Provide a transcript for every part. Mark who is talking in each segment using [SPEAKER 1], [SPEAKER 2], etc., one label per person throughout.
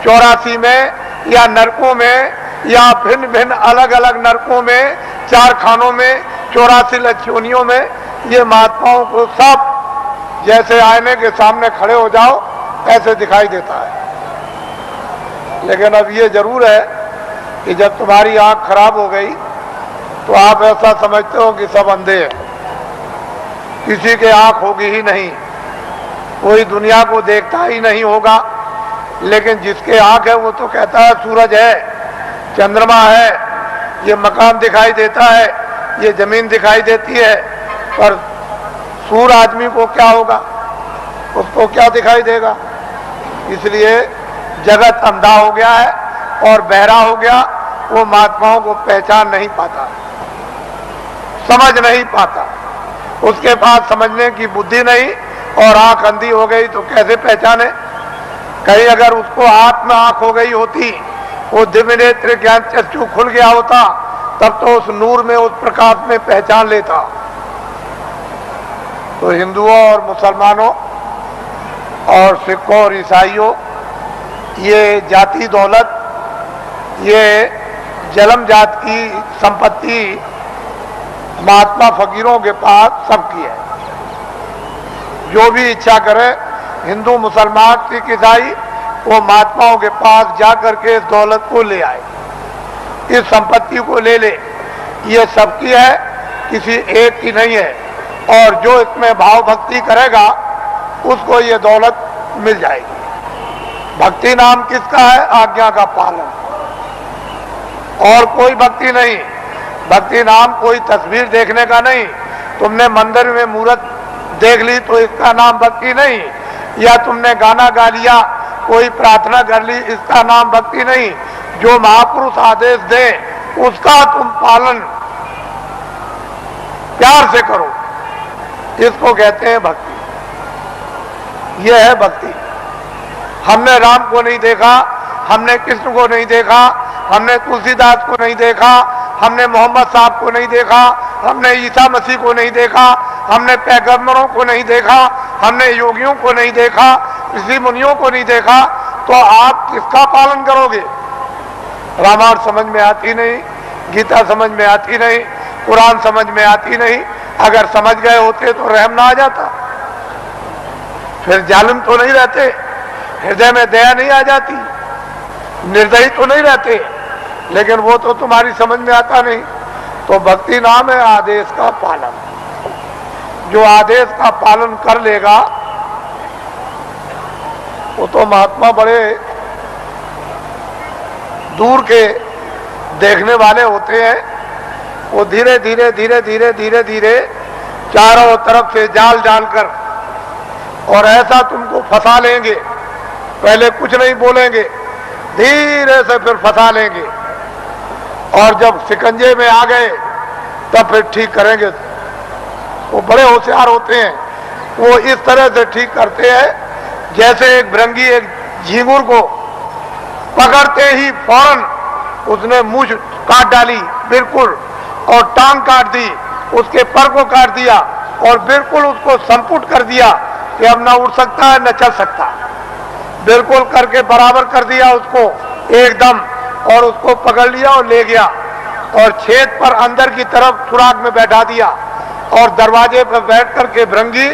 [SPEAKER 1] 84 में या नरकों में या भिन्न भिन्न अलग अलग नरकों में, 4 खानों में, 84 लक्षणियों में, ये महात्माओं को सब जैसे आईने के सामने खड़े हो जाओ ऐसे दिखाई देता है। लेकिन अब ये जरूर है कि जब तुम्हारी आंख खराब हो गई तो आप ऐसा समझते हो कि सब अंधे हैं, किसी के आंख होगी ही नहीं, कोई दुनिया को देखता ही नहीं होगा। लेकिन जिसके आंख है वो तो कहता है सूरज है, चंद्रमा है, ये मकान दिखाई देता है, ये जमीन दिखाई देती है। पर सूर आदमी को क्या होगा, उसको क्या दिखाई देगा? इसलिए जगत अंधा हो गया है और बहरा हो गया, वो महात्माओं को पहचान नहीं पाता, समझ नहीं पाता, उसके पास समझने की बुद्धि नहीं और आंख अंधी हो गई तो कैसे पहचाने? कहीं अगर उसको हाथ में आंख हो गई होती, वो दिव्य नेत्र ज्ञान चक्षु खुल गया होता, तब तो उस नूर में, उस प्रकाश में पहचान लेता। तो हिंदुओं और मुसलमानों और सिखों और ईसाइयों, ये जाति दौलत, ये जलम जात की संपत्ति महात्मा फकीरों के पास सबकी है। जो भी इच्छा करे, हिंदू मुसलमान सिख ईसाई, वो महात्माओं के पास जाकर के इस दौलत को ले आए, इस संपत्ति को ले ले। ये सबकी है, किसी एक की नहीं है। और जो इसमें भाव भक्ति करेगा उसको ये दौलत मिल जाएगी। भक्ति नाम किसका है? आज्ञा का पालन, और कोई भक्ति नहीं। भक्ति नाम कोई तस्वीर देखने का नहीं। तुमने मंदिर में मूर्त देख ली तो इसका नाम भक्ति नहीं, या तुमने गाना गा लिया, कोई प्रार्थना कर ली, इसका नाम भक्ति नहीं। जो महापुरुष आदेश दे उसका तुम पालन प्यार से करो, इसको कहते हैं भक्ति। यह है भक्ति। हमने राम को नहीं देखा, हमने कृष्ण को नहीं देखा, हमने तुलसीदास को नहीं देखा, हमने मोहम्मद साहब को नहीं देखा, हमने ईसा मसीह को नहीं देखा, हमने पैगंबरों को नहीं देखा, हमने योगियों को नहीं देखा, ऋषि मुनियों को नहीं देखा, तो आप किसका पालन करोगे? रामायण समझ में आती नहीं, गीता समझ में आती नहीं, कुरान समझ में आती नहीं। अगर समझ गए होते तो रहम ना आ जाता, फिर जालिम तो नहीं रहते, हृदय में दया नहीं आ जाती, निर्दयी तो नहीं रहते। लेकिन वो तो तुम्हारी समझ में आता नहीं। तो भक्ति नाम है आदेश का पालन। जो आदेश का पालन कर लेगा वो तो महात्मा बड़े दूर के देखने वाले होते हैं। वो धीरे धीरे धीरे धीरे धीरे धीरे चारों तरफ से जाल डालकर और ऐसा तुमको फंसा लेंगे। पहले कुछ नहीं बोलेंगे, धीरे से फिर फंसा लेंगे, और जब शिकंजे में आ गए तब फिर ठीक करेंगे। वो बड़े होशियार होते हैं। वो इस तरह से ठीक करते हैं जैसे एक भृंगी एक झींगुर को पकड़ते ही फौरन उसने मूंछ काट डाली बिल्कुल, और टांग काट दी, उसके पर को काट दिया और बिल्कुल उसको संपुट कर दिया कि अब ना उड़ सकता है न चल सकता। बिल्कुल करके बराबर कर दिया उसको एकदम, और उसको पकड़ लिया और ले गया और छेद पर अंदर की तरफ सुराग में बैठा दिया, और दरवाजे पर बैठ करके भृंगी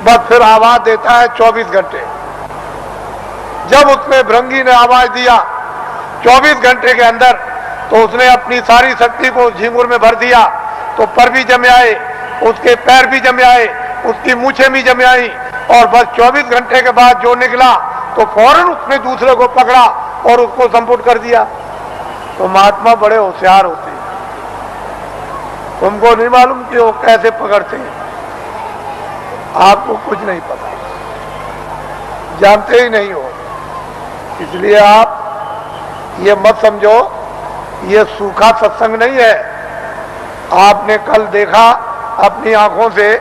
[SPEAKER 1] बस फिर आवाज देता है 24 घंटे। जब उसने भृंगी ने आवाज दिया 24 घंटे के अंदर, तो उसने अपनी सारी शक्ति को झींगुर में भर दिया, तो पर भी जमे आए, उसके पैर भी जमे आए, उसकी मूछें भी जमे आई, और बस 24 घंटे के बाद जो निकला तो फौरन उसने दूसरे को पकड़ा और उसको संपुट कर दिया। तो महात्मा बड़े होशियार होते हैं। तुमको नहीं मालूम कि वो कैसे पकड़ते हैं, आपको कुछ नहीं पता, जानते ही नहीं हो। इसलिए आप ये मत समझो ये सूखा सत्संग नहीं है। आपने कल देखा अपनी आंखों से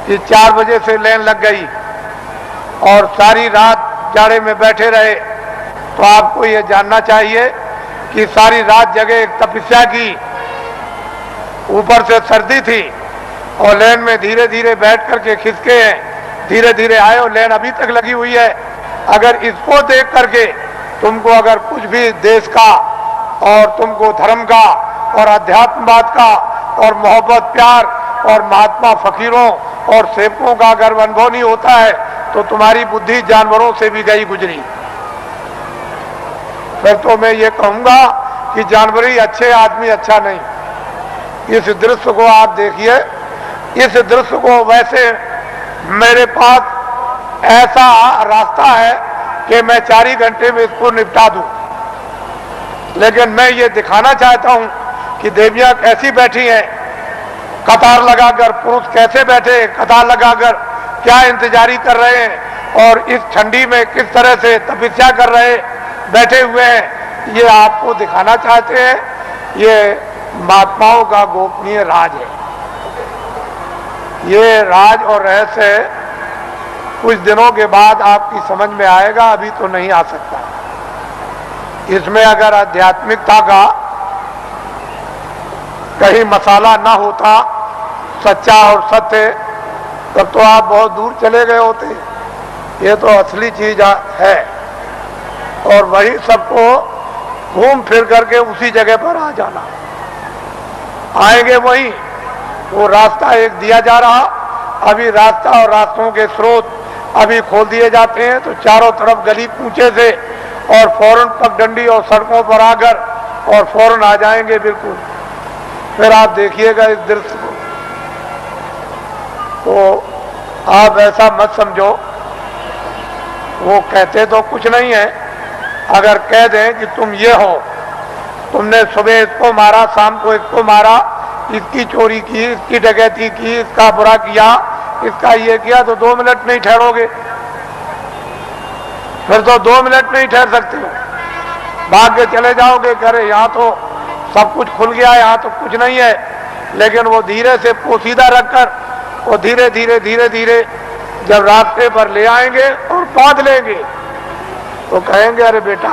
[SPEAKER 1] कि 4 बजे से लाइन लग गई और सारी रात जाड़े में बैठे रहे। तो आपको ये जानना चाहिए कि सारी रात जगह एक तपस्या की, ऊपर से सर्दी थी और लाइन में धीरे धीरे बैठ करके खिसके हैं, धीरे धीरे आए और लाइन अभी तक लगी हुई है। अगर इसको देख करके तुमको अगर कुछ भी देश का और तुमको धर्म का और अध्यात्मवाद का और मोहब्बत प्यार और महात्मा फकीरों और सेवकों का अगर अनुभव नहीं होता है तो तुम्हारी बुद्धि जानवरों से भी गई गुजरी। फिर तो मैं ये कहूंगा कि जानवर ही अच्छे, आदमी अच्छा नहीं। इस दृश्य को आप देखिए, इस दृश्य को वैसे मेरे पास ऐसा रास्ता है कि मैं 4 ही घंटे में इसको निपटा दूं, लेकिन मैं ये दिखाना चाहता हूं कि देवियां कैसी बैठी हैं कतार लगाकर, पुरुष कैसे बैठे कतार लगाकर क्या इंतजारी कर रहे हैं और इस ठंडी में किस तरह से तपस्या कर रहे बैठे हुए हैं, ये आपको दिखाना चाहते हैं। ये महात्माओं का गोपनीय राज है। ये राज और रहस्य कुछ दिनों के बाद आपकी समझ में आएगा, अभी तो नहीं आ सकता। इसमें अगर आध्यात्मिकता का कहीं मसाला ना होता, सच्चा और सत्य, तब तो आप बहुत दूर चले गए होते। ये तो असली चीज है और वही सबको घूम फिर करके उसी जगह पर आ जाना। आएंगे वहीं, वो रास्ता एक दिया जा रहा, अभी रास्ता और रास्तों के स्रोत अभी खोल दिए जाते हैं तो चारों तरफ गली पूंछे से और फौरन पगडंडी और सड़कों पर आकर और फौरन आ जाएंगे बिल्कुल। फिर आप देखिएगा इस दृश्य को, तो आप ऐसा मत समझो। वो कहते तो कुछ नहीं है, अगर कह दें कि तुम ये हो, तुमने सुबह इसको मारा, शाम को इसको मारा, इसकी चोरी की, इसकी डकैती की, इसका बुरा किया, इसका ये किया, तो 2 मिनट नहीं ठहरोगे। फिर तो 2 मिनट नहीं ठहर सकते हो, भाग के चले जाओगे। करे यहाँ तो सब कुछ खुल गया, यहाँ तो कुछ नहीं है। लेकिन वो धीरे से पोशीदा रखकर वो धीरे धीरे धीरे धीरे जब रास्ते पर ले आएंगे और बांध लेंगे तो कहेंगे, अरे बेटा,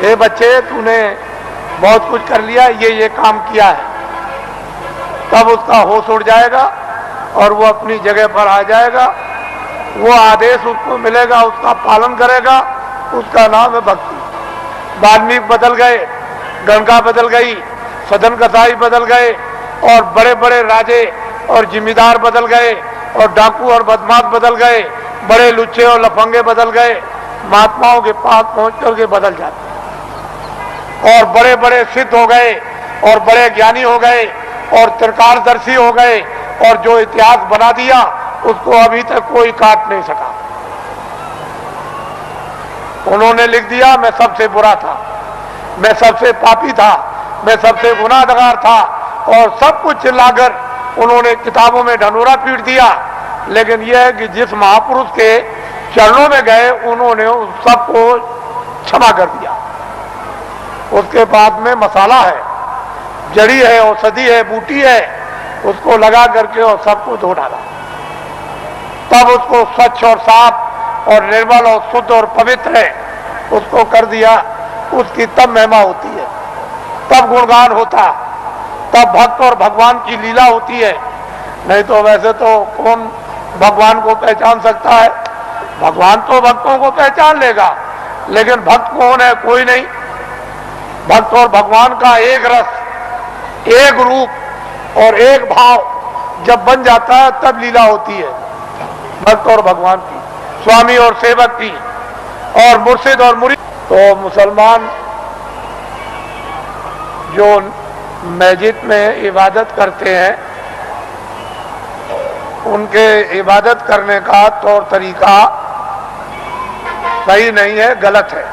[SPEAKER 1] ये बच्चे, तूने बहुत कुछ कर लिया, ये काम किया है। तब उसका होश उड़ जाएगा और वो अपनी जगह पर आ जाएगा। वो आदेश उसको मिलेगा, उसका पालन करेगा। उसका नाम है भक्ति। वाल्मीकि बदल गए, गंगा बदल गई, सदन कसाई बदल गए और बड़े बड़े राजे और जिम्मेदार बदल गए और डाकू और बदमाश बदल गए, बड़े लुच्चे और लफंगे बदल गए। महात्माओं के पास पहुंच करके बदल जाते और बड़े बड़े सिद्ध हो गए और बड़े ज्ञानी हो गए और त्रिकालदर्शी हो गए और जो इतिहास बना दिया उसको अभी तक कोई काट नहीं सका। उन्होंने लिख दिया, मैं सबसे बुरा था, मैं सबसे पापी था, मैं सबसे गुनाहगार था और सब कुछ चिल्लाकर उन्होंने किताबों में ढनूरा पीट दिया। लेकिन यह है कि जिस महापुरुष के चरणों में गए उन्होंने उस सबको क्षमा कर दिया। उसके बाद में मसाला है, जड़ी है, औषधि है, बूटी है, उसको लगा करके और सबको धो डाला। तब उसको स्वच्छ और साफ और निर्मल और शुद्ध और पवित्र है उसको कर दिया। उसकी तब महिमा होती है, तब गुणगान होता, तब भक्त और भगवान की लीला होती है। नहीं तो वैसे तो कौन भगवान को पहचान सकता है? भगवान तो भक्तों को पहचान लेगा, लेकिन भक्त कौन है? कोई नहीं। भक्त और भगवान का एक रस, एक रूप और एक भाव जब बन जाता है तब लीला होती है भक्त और भगवान की, स्वामी और सेवक की, और मुर्शिद और मुरीद। तो मुसलमान जो मस्जिद में इबादत करते हैं उनके इबादत करने का तौर तरीका सही नहीं है, गलत है।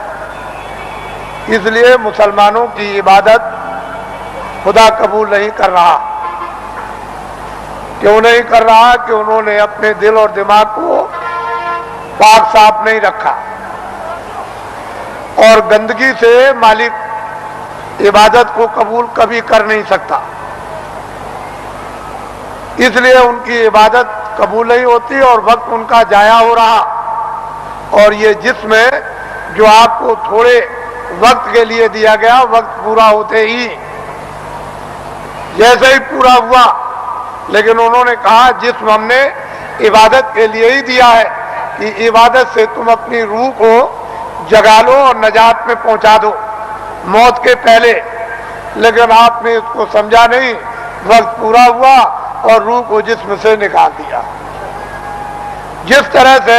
[SPEAKER 1] इसलिए मुसलमानों की इबादत खुदा कबूल नहीं कर रहा। क्यों नहीं कर रहा? कि उन्होंने अपने दिल और दिमाग को पाक साफ नहीं रखा और गंदगी से मालिक इबादत को कबूल कभी कर नहीं सकता। इसलिए उनकी इबादत कबूल नहीं होती और वक्त उनका जाया हो रहा। और ये जिसमें जो आपको थोड़े वक्त के लिए दिया गया, वक्त पूरा होते ही जैसे ही पूरा हुआ, लेकिन उन्होंने कहा जिस्म हमने इबादत के लिए ही दिया है कि इबादत से तुम अपनी रूह को जगा लो और नजात में पहुंचा दो मौत के पहले। लेकिन आपने इसको समझा नहीं, वक्त पूरा हुआ और रूह को जिस्म से निकाल दिया। जिस तरह से